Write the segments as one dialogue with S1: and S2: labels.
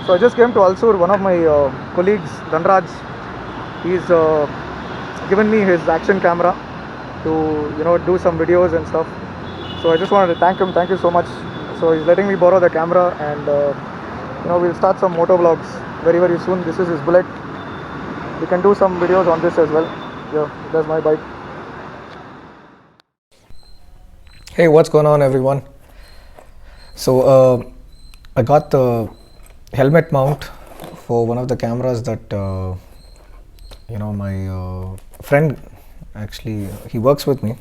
S1: So I just came to Alsur. One of my colleagues, Dhanraj, he's given me his action camera to do some videos and stuff. So I just wanted to thank him. Thank you so much. So he's letting me borrow the camera, and we'll start some moto vlogs very soon. This is his Bullet. We can do some videos on this as well. Yeah, that's my bike.
S2: Hey, what's going on, everyone? So I got the helmet mount for one of the cameras that my friend, actually, he works with me.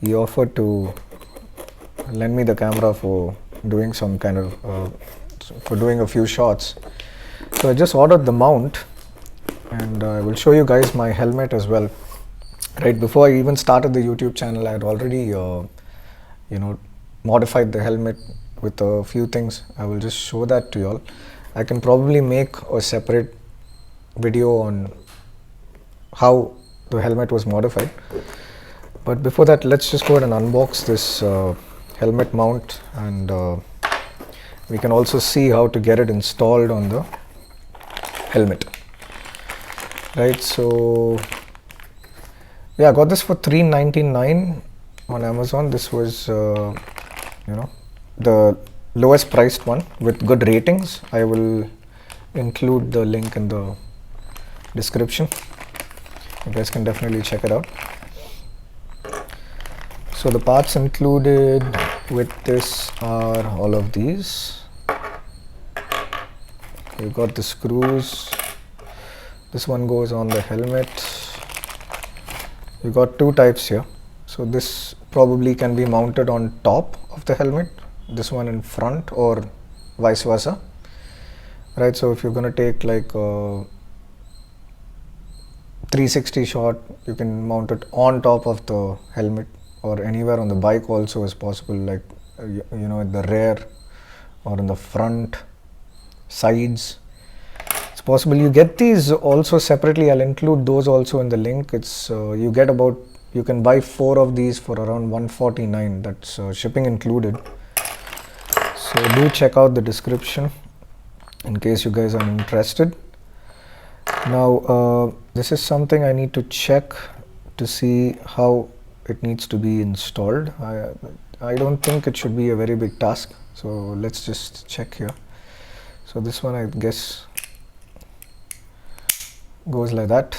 S2: He offered to lend me the camera for doing some kind of for doing a few shots. So I just ordered the mount, and I will show you guys my helmet as well. Right before I even started the YouTube channel, I had already modified the helmet with a few things. I will just show that to you all. I can probably make a separate video on how the helmet was modified, but before that, let's just go ahead and unbox this helmet mount, and we can also see how to get it installed on the helmet. Right, so yeah, I got this for $3.99 on Amazon. This was the lowest priced one with good ratings. I will include the link in the description. You guys can definitely check it out. So the parts included with this are all of these. You've got the screws. This one goes on the helmet. You got two types here. So this probably can be mounted on top of the helmet, this one in front, or vice versa. Right, so if you're going to take like a 360 shot, you can mount it on top of the helmet, or anywhere on the bike also is possible, like at the rear or in the front, sides. It's possible. You get these also separately. I'll include those also in the link. It's you can buy 4 of these for around $149. That's shipping included. So do check out the description in case you guys are interested. Now this is something I need to check to see how it needs to be installed. I don't think it should be a very big task, so let's just check here. So this one, I guess, goes like that,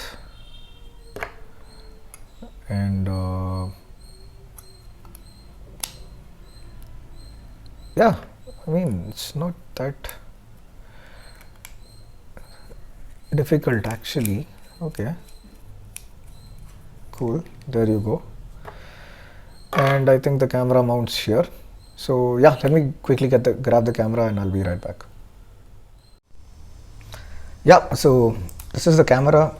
S2: and yeah, I mean, it's not that difficult actually. Okay, cool, there you go. And I think the camera mounts here. So yeah, let me quickly grab the camera and I'll be right back. Yeah, so this is the camera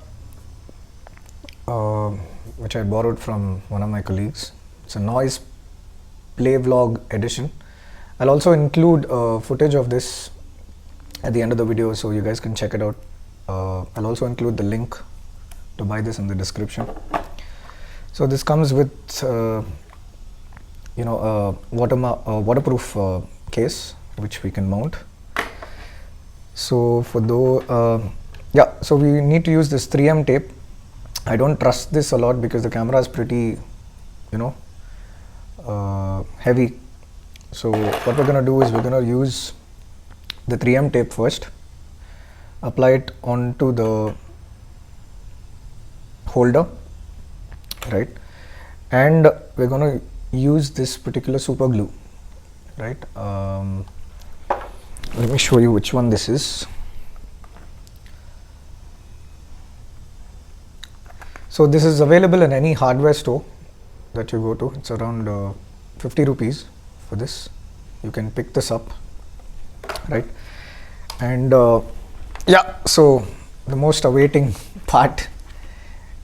S2: which I borrowed from one of my colleagues. It's a noise play vlog edition. I'll also include footage of this at the end of the video, so you guys can check it out. I'll also include the link to buy this in the description. So this comes with a waterproof case which we can mount. So so we need to use this 3M tape. I don't trust this a lot because the camera is pretty heavy. So what we're going to do is we're going to use the 3M tape first, apply it onto the holder, right, and we're going to use this particular super glue, right. Let me show you which one this is. So this is available in any hardware store that you go to. It's around 50 rupees for this. You can pick this up, right. And yeah, so the most awaiting part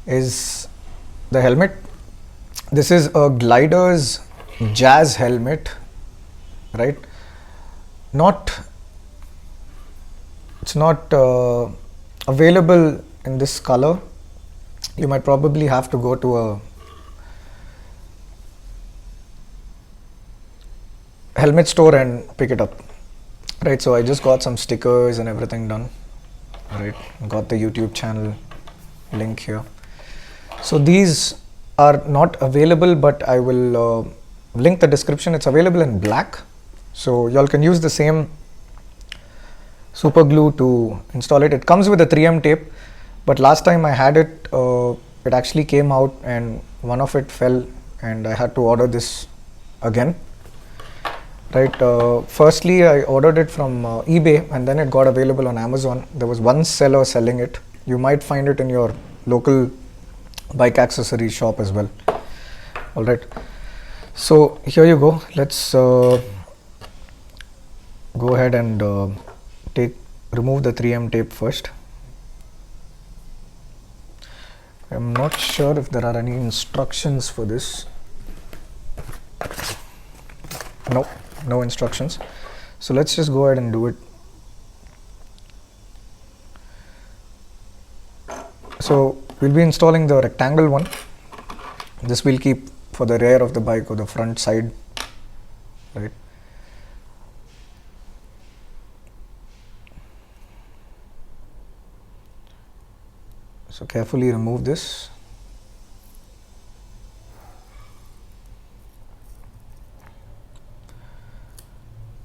S2: is the helmet. This is a Glider's Jazz helmet, right. It's not available in this color. You might probably have to go to a helmet store and pick it up. Right, so I just got some stickers and everything done. Right, got the YouTube channel link here. So these are not available, but I will link the description. It's available in black, so y'all can use the same super glue to install it. It comes with a 3M tape, but last time I had it, it actually came out and one of it fell, and I had to order this again. Right, firstly I ordered it from eBay, and then it got available on Amazon. There was one seller selling it. You might find it in your local bike accessory shop as well. All right, so here you go. Let's go ahead and remove the 3M tape first. I'm not sure if there are any instructions for this. No instructions. So let's just go ahead and do it. So we'll be installing the rectangle one. This will keep for the rear of the bike or the front side, right? So carefully remove this.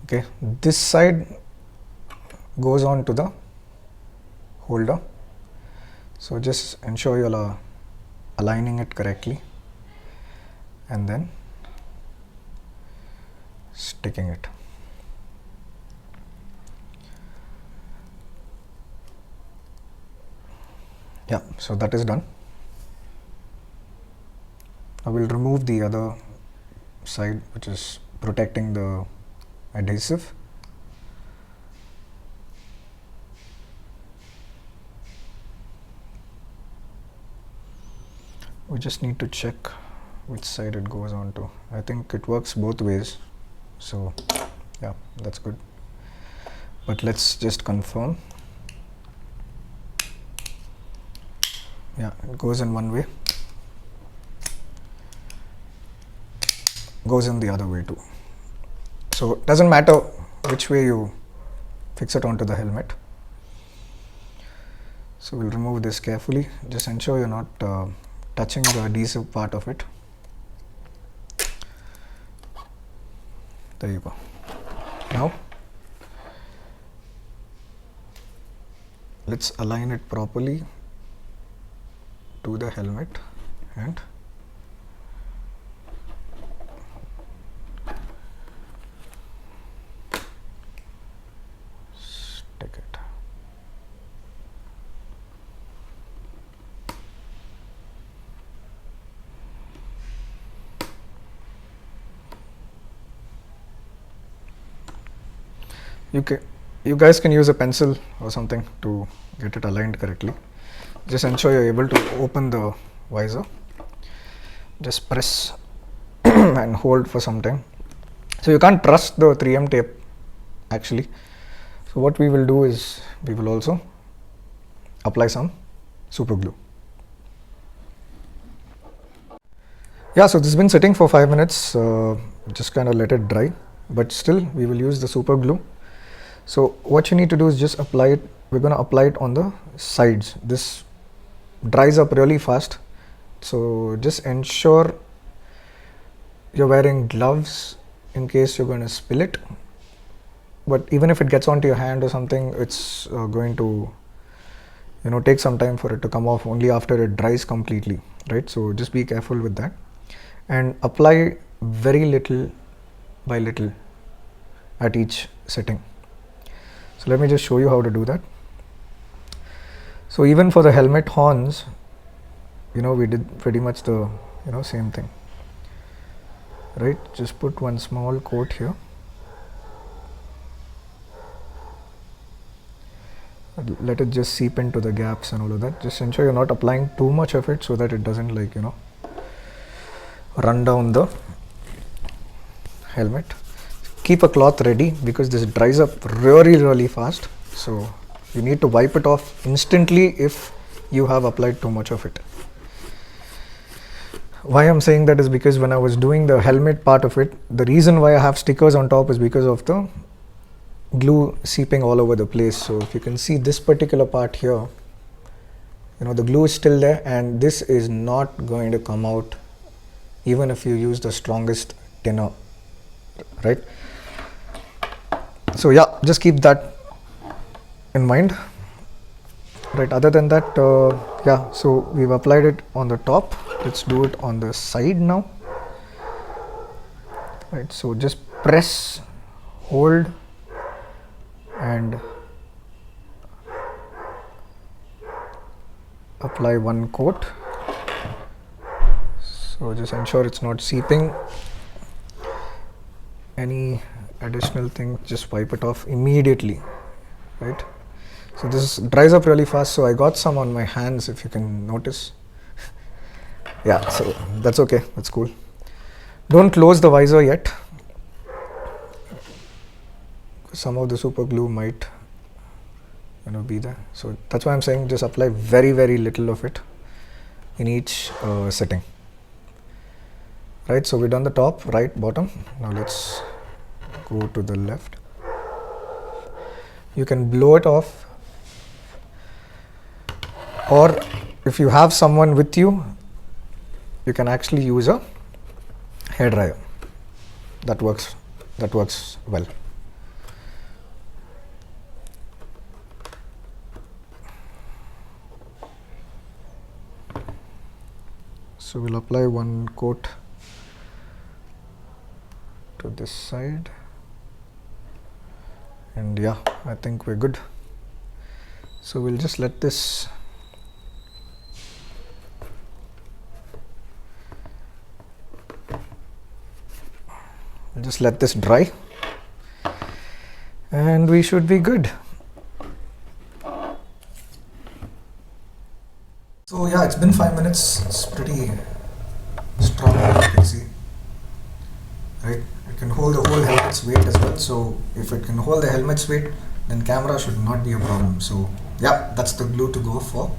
S2: Okay, this side goes on to the holder, so just ensure you are aligning it correctly and then sticking it. Yeah, so that is done. I will remove the other side, which is protecting the adhesive. We just need to check which side it goes on to. I think it works both ways, so yeah, that's good. But let's just confirm. Yeah, it goes in one way, goes in the other way too. So it doesn't matter which way you fix it onto the helmet. So we'll remove this carefully. Just ensure you're not touching the adhesive part of it. There you go. Now let's align it properly to the helmet and stick it. You guys can use a pencil or something to get it aligned correctly. Just ensure you're able to open the visor. Just press and hold for some time. So you can't trust the 3M tape actually. So what we will do is we will also apply some super glue. Yeah, so this has been sitting for 5 minutes. Just kind of let it dry, but still we will use the super glue. So what you need to do is just apply it. We're going to apply it on the sides. This dries up really fast, so just ensure you're wearing gloves in case you're going to spill it. But even if it gets onto your hand or something, it's going to take some time for it to come off only after it dries completely, right? So just be careful with that and apply very little by little at each setting. So let me just show you how to do that. So even for the helmet horns, we did pretty much the same thing, right? Just put one small coat here. Let it just seep into the gaps and all of that. Just ensure you're not applying too much of it so that it doesn't run down the helmet. Keep a cloth ready because this dries up really fast, so you need to wipe it off instantly if you have applied too much of it. Why I'm saying that is because when I was doing the helmet part of it, the reason why I have stickers on top is because of the glue seeping all over the place. So if you can see this particular part here, the glue is still there, and this is not going to come out even if you use the strongest thinner, right? So yeah, just keep that in mind, right? Other than that, yeah, so we've applied it on the top. Let's do it on the side now, right? So just press, hold, and apply one coat. So just ensure it's not seeping. Any additional thing, just wipe it off immediately, right? So this dries up really fast, so I got some on my hands, if you can notice. Yeah, so that's okay, that's cool. Don't close the visor yet. Some of the super glue might be there. So that's why I'm saying just apply very, very little of it in each setting. Right, so we've done the top, right, bottom. Now let's go to the left. You can blow it off, or if you have someone with you, you can actually use a hairdryer. That works well. So we'll apply one coat to this side, and yeah, I think we're good. So we'll just let this dry, and we should be good. So yeah, it's been 5 minutes. It's pretty strong, as you can see, right? It can hold the whole helmet's weight as well. So if it can hold the helmet's weight, then camera should not be a problem. So yeah, that's the glue to go for.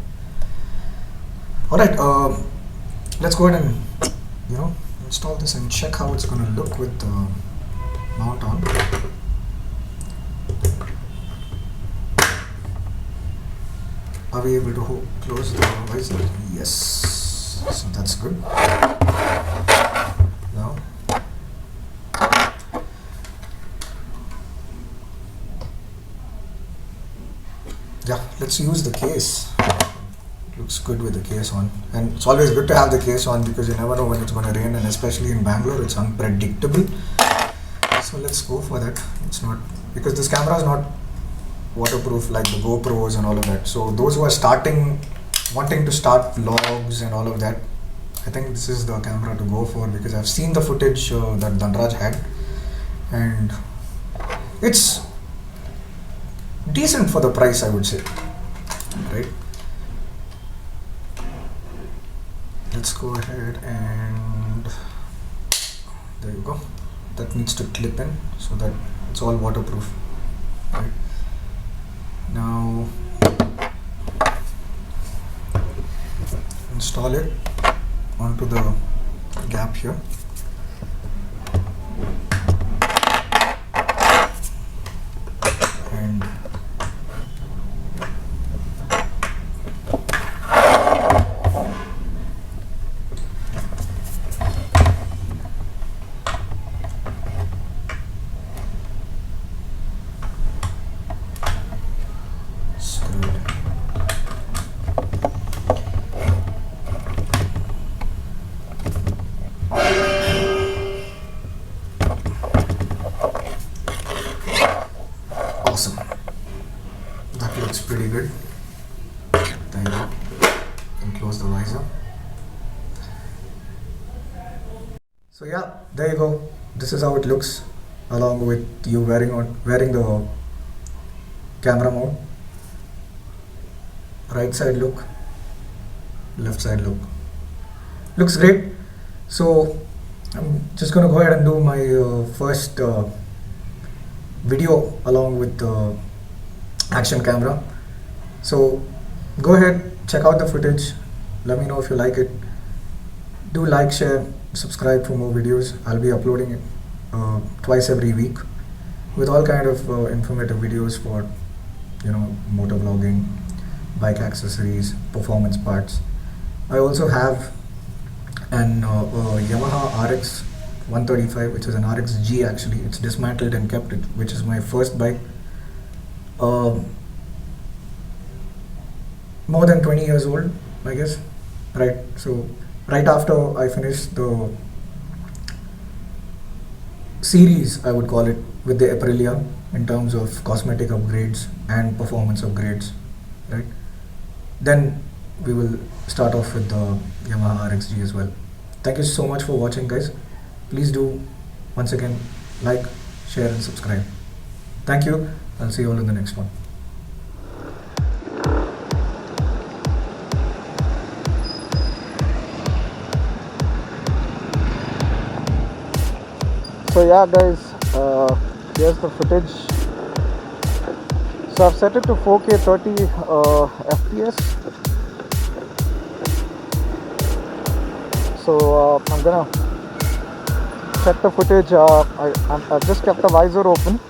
S2: Alright, let's go ahead and install this and check how it's going to look with the mount on. Are we able to close the visor? Yes, so that's good. Now yeah, let's use the case. It looks good with the case on, and it's always good to have the case on because you never know when it's going to rain, and especially in Bangalore it's unpredictable. So let's go for that. It's not, because this camera is not waterproof like the GoPros and all of that. So those who are wanting to start vlogs and all of that, I think this is the camera to go for, because I've seen the footage that Dhanraj had, and it's decent for the price, I would say, right? Let's go ahead and there you go. That needs to clip in so that it's all waterproof, right? Now install it onto the gap here. And awesome. That looks pretty good. There you go. And close the visor. So yeah, there you go. This is how it looks, along with you wearing the camera mount. Right side look, left side look. Looks great. So I'm just gonna go ahead and do my first video along with the action camera. So go ahead, check out the footage, let me know if you like it. Do like, share, subscribe for more videos. I'll be uploading it twice every week. with all kind of informative videos for motor vlogging, bike accessories, performance parts. I also have an Yamaha RX 135, which is an RXG actually. It's dismantled and kept it, which is my first bike. More than 20 years old, I guess. Right. So right after I finished the series, I would call it, with the Aprilia in terms of cosmetic upgrades and performance upgrades, right? Then we will start off with the Yamaha RXG as well. Thank you so much for watching, guys. Please do once again like, share and subscribe. Thank you. I'll see you all in the next one.
S1: So yeah guys, here's the footage. So I've set it to 4K 30 FPS. So I'm gonna check the footage. I've just kept the visor open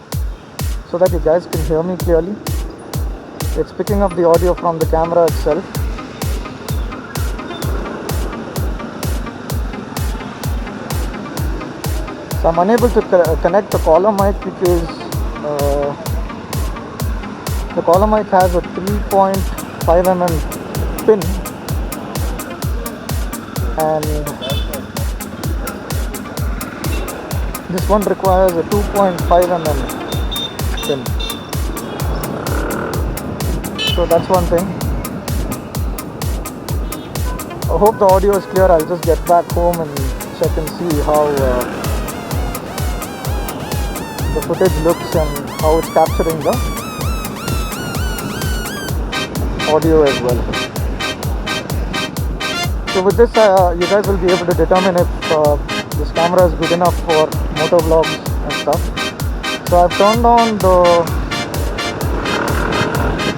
S1: so that you guys can hear me clearly. It's picking up the audio from the camera itself. So I'm unable to connect the collar mic because the collar mic has a 3.5 mm pin, and this one requires a 2.5 mm pin. So that's one thing. I hope the audio is clear. I'll just get back home and check and see how the footage looks and how it's capturing the audio as well. So with this, you guys will be able to determine if this camera is good enough for motor vlogs and stuff. So I've turned on the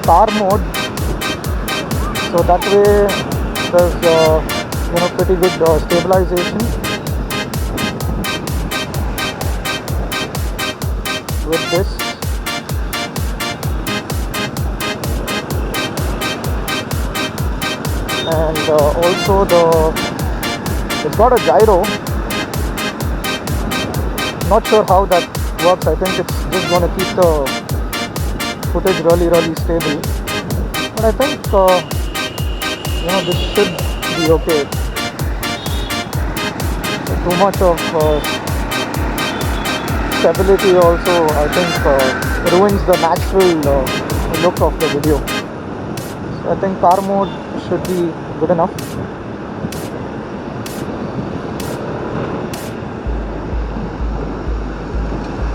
S1: car mode, so that way there's pretty good stabilization with this. And also it's got a gyro. Not sure how that works. I think it's just going to keep the footage really stable. But I think this should be okay. Too much of stability also, I think, ruins the natural look of the video. So I think car mode should be good enough.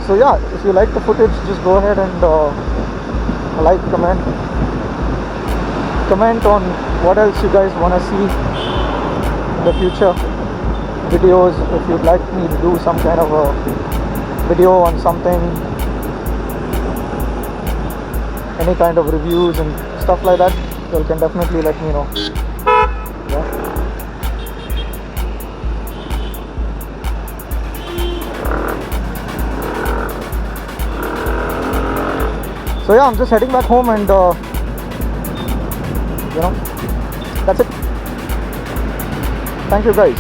S1: So yeah, if you like the footage, just go ahead and like, comment on what else you guys want to see in the future videos. If you'd like me to do some kind of a video on something, any kind of reviews and stuff like that, you can definitely let me know. Yeah. So yeah, I'm just heading back home and that's it. Thank you guys.